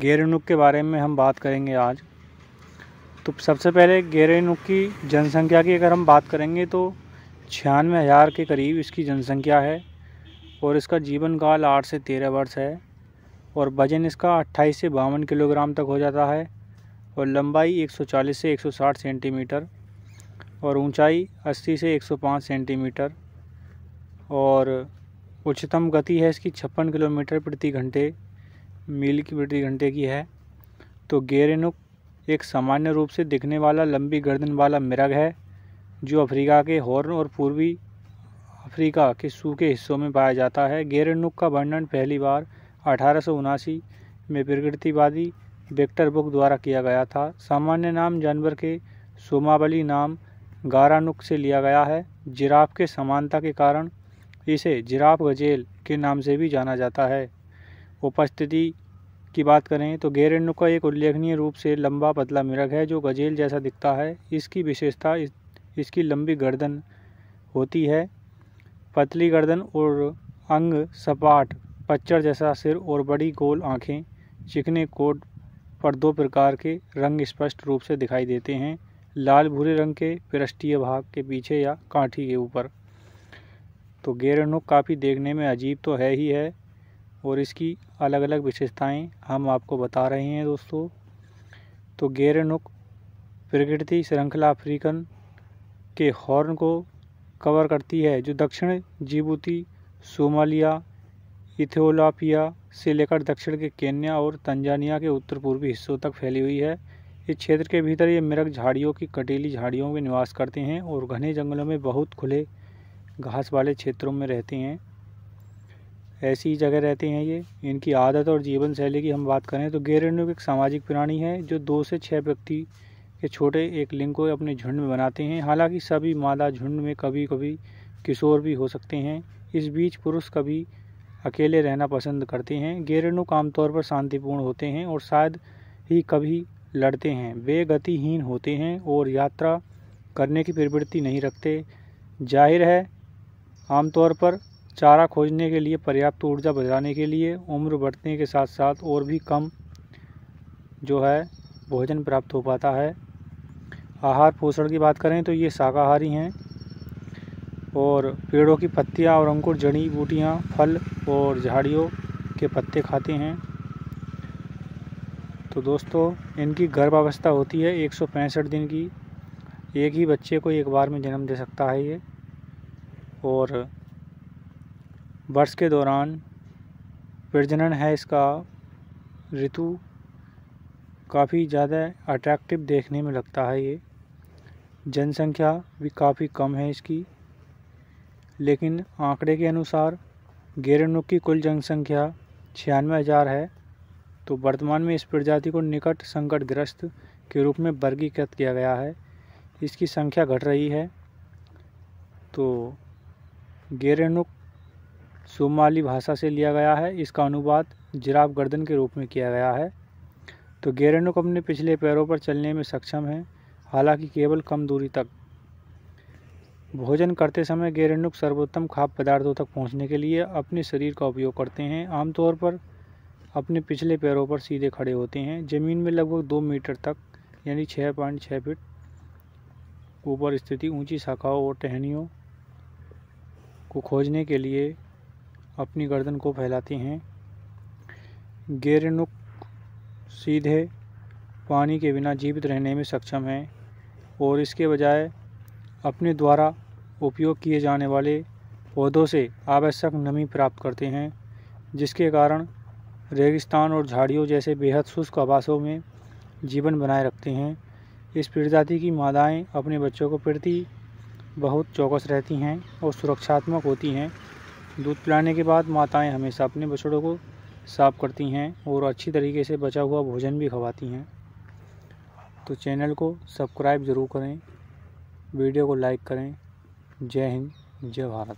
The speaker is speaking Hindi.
गेरेनुक के बारे में हम बात करेंगे आज। तो सबसे पहले गेरेनुक की जनसंख्या की अगर हम बात करेंगे तो 96,000 के करीब इसकी जनसंख्या है और इसका जीवन काल 8 से 13 वर्ष है और वजन इसका 28 से 52 किलोग्राम तक हो जाता है और लंबाई 140 से 160 सेंटीमीटर और ऊंचाई 80 से 105 सेंटीमीटर और उच्चतम गति है इसकी 56 किलोमीटर प्रति घंटे मील की प्रति घंटे की है। तो गेरेनुक एक सामान्य रूप से दिखने वाला लंबी गर्दन वाला मिरग है जो अफ्रीका के हॉर्न और पूर्वी अफ्रीका के सूखे हिस्सों में पाया जाता है। गेरेनुक का वर्णन पहली बार 1879 में प्रकृतिवादी विक्टर बुक द्वारा किया गया था। सामान्य नाम जानवर के सोमावली नाम गारानुक से लिया गया है। जिराफ के समानता के कारण इसे जिराफ गजेल के नाम से भी जाना जाता है। उपस्थिति की बात करें तो गेरेनुक का एक उल्लेखनीय रूप से लंबा पतला मिरग है जो गजेल जैसा दिखता है। इसकी विशेषता इसकी लंबी गर्दन होती है, पतली गर्दन और अंग सपाट पच्चर जैसा सिर और बड़ी गोल आँखें। चिकने कोट पर दो प्रकार के रंग स्पष्ट रूप से दिखाई देते हैं, लाल भूरे रंग के पृष्ठीय भाग के पीछे या काठी के ऊपर। तो गेरेनुक काफ़ी देखने में अजीब तो है ही है और इसकी अलग अलग विशेषताएं हम आपको बता रहे हैं दोस्तों। तो गेरेनुक प्रकृति श्रृंखला अफ्रीकन के हॉर्न को कवर करती है जो दक्षिण जिबूती, सोमालिया, इथियोपिया से लेकर दक्षिण के केन्या और तंजानिया के उत्तर पूर्वी हिस्सों तक फैली हुई है। इस क्षेत्र के भीतर ये मिरग झाड़ियों की कटीली झाड़ियों में निवास करते हैं और घने जंगलों में बहुत खुले घास वाले क्षेत्रों में रहते हैं। ऐसी जगह रहते हैं ये। इनकी आदत और जीवन शैली की हम बात करें तो गेरेनुक एक सामाजिक प्राणी है जो 2 से 6 व्यक्ति के छोटे एक लिंग को अपने झुंड में बनाते हैं। हालांकि सभी मादा झुंड में कभी कभी किशोर भी हो सकते हैं। इस बीच पुरुष कभी अकेले रहना पसंद करते हैं। गेरेनुक आमतौर पर शांतिपूर्ण होते हैं और शायद ही कभी लड़ते हैं। वे गतिहीन होते हैं और यात्रा करने की प्रवृत्ति नहीं रखते। जाहिर है आमतौर पर चारा खोजने के लिए पर्याप्त ऊर्जा बचाने के लिए उम्र बढ़ने के साथ साथ और भी कम जो है भोजन प्राप्त हो पाता है। आहार पोषण की बात करें तो ये शाकाहारी हैं और पेड़ों की पत्तियां और अंकुर, जड़ी बूटियां, फल और झाड़ियों के पत्ते खाते हैं। तो दोस्तों इनकी गर्भावस्था होती है 165 दिन की। एक ही बच्चे को एक बार में जन्म दे सकता है ये और वर्ष के दौरान प्रजनन है इसका ऋतु काफ़ी ज़्यादा अट्रैक्टिव देखने में लगता है ये। जनसंख्या भी काफ़ी कम है इसकी, लेकिन आंकड़े के अनुसार गेरेनुक की कुल जनसंख्या 96,000 है। तो वर्तमान में इस प्रजाति को निकट संकटग्रस्त के रूप में वर्गीकृत किया गया है। इसकी संख्या घट रही है। तो गेरेनुक सोमाली भाषा से लिया गया है। इसका अनुवाद जिराफ गर्दन के रूप में किया गया है। तो गेरेनुक अपने पिछले पैरों पर चलने में सक्षम है, हालांकि केवल कम दूरी तक। भोजन करते समय गेरेनुक सर्वोत्तम खाद्य पदार्थों तक पहुंचने के लिए अपने शरीर का उपयोग करते हैं। आमतौर पर अपने पिछले पैरों पर सीधे खड़े होते हैं। ज़मीन में लगभग 2 मीटर तक यानी 6.6 फीट ऊपर स्थिति ऊंची शाखाओं और टहनियों को खोजने के लिए अपनी गर्दन को फैलाते हैं। गेरेनुक सीधे पानी के बिना जीवित रहने में सक्षम है और इसके बजाय अपने द्वारा उपयोग किए जाने वाले पौधों से आवश्यक नमी प्राप्त करते हैं, जिसके कारण रेगिस्तान और झाड़ियों जैसे बेहद शुष्क आवासों में जीवन बनाए रखते हैं। इस प्रजाति की मादाएं अपने बच्चों को प्रति बहुत चौकस रहती हैं और सुरक्षात्मक होती हैं। दूध पिलाने के बाद माताएं हमेशा अपने बछड़ों को साफ करती हैं और अच्छी तरीके से बचा हुआ भोजन भी खवाती हैं। तो चैनल को सब्सक्राइब ज़रूर करें, वीडियो को लाइक करें। जय हिंद, जय भारत।